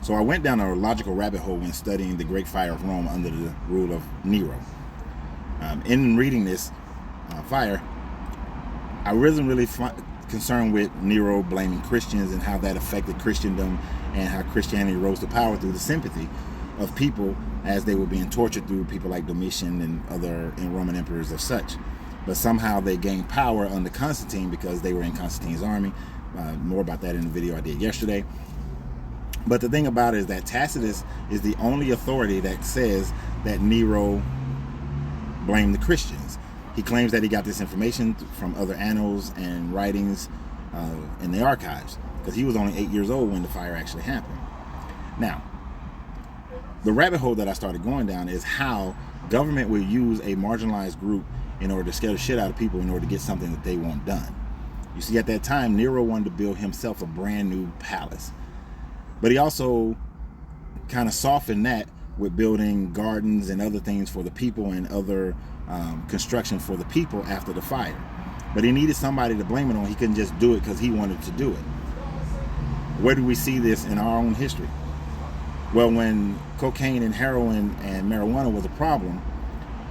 So I went down a logical rabbit hole when studying the Great Fire of Rome under the rule of Nero. In reading this fire, I wasn't really concerned with Nero blaming Christians and how that affected Christendom and how Christianity rose to power through the sympathy of people as they were being tortured through people like Domitian and other Roman emperors of such. But somehow they gained power under Constantine because they were in Constantine's army. More about that in the video I did yesterday. But the thing about it is that Tacitus is the only authority that says that Nero blamed the Christians. He claims that he got this information from other annals and writings in the archives, because he was only 8 years old when the fire actually happened. Now, the rabbit hole that I started going down is how government will use a marginalized group in order to scare the shit out of people in order to get something that they want done. You see, at that time, Nero wanted to build himself a brand new palace. But he also kind of softened that with building gardens and other things for the people and other construction for the people after the fire. But he needed somebody to blame it on. He couldn't just do it because he wanted to do it. Where do we see this in our own history? Well, when cocaine and heroin and marijuana was a problem,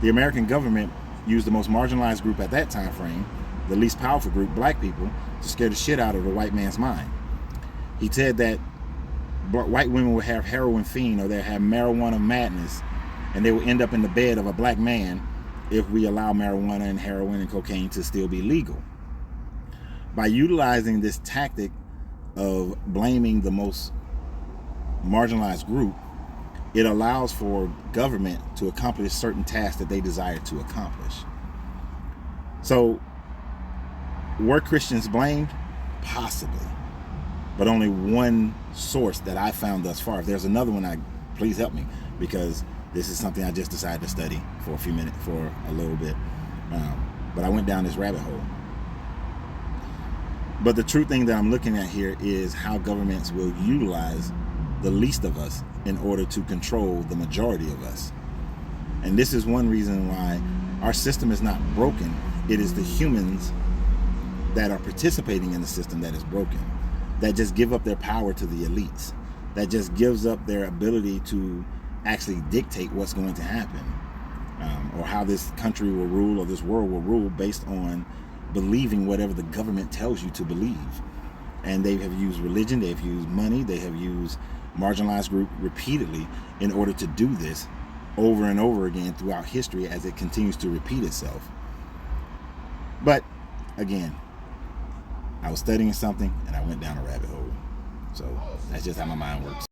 the American government used the most marginalized group at that time frame, the least powerful group, black people, to scare the shit out of the white man's mind. He said that white women would have heroin fiend, or they'd have marijuana madness, and they would end up in the bed of a black man if we allow marijuana and heroin and cocaine to still be legal. By utilizing this tactic of blaming the most marginalized group, it allows for government to accomplish certain tasks that they desire to accomplish. So, were Christians blamed? Possibly. But only one source that I found thus far. If there's another one, please help me, because this is something I just decided to study for a few minutes, for a little bit. But I went down this rabbit hole. But the true thing that I'm looking at here is how governments will utilize the least of us in order to control the majority of us. And this is one reason why our system is not broken. It is the humans that are participating in the system that is broken, that just give up their power to the elites, that just gives up their ability to actually dictate what's going to happen, or how this country will rule, or this world will rule, based on believing whatever the government tells you to believe. And they have used religion, they have used money, they have used marginalized group repeatedly in order to do this over and over again throughout history as it continues to repeat itself. But again, I was studying something and I went down a rabbit hole. So that's just how my mind works.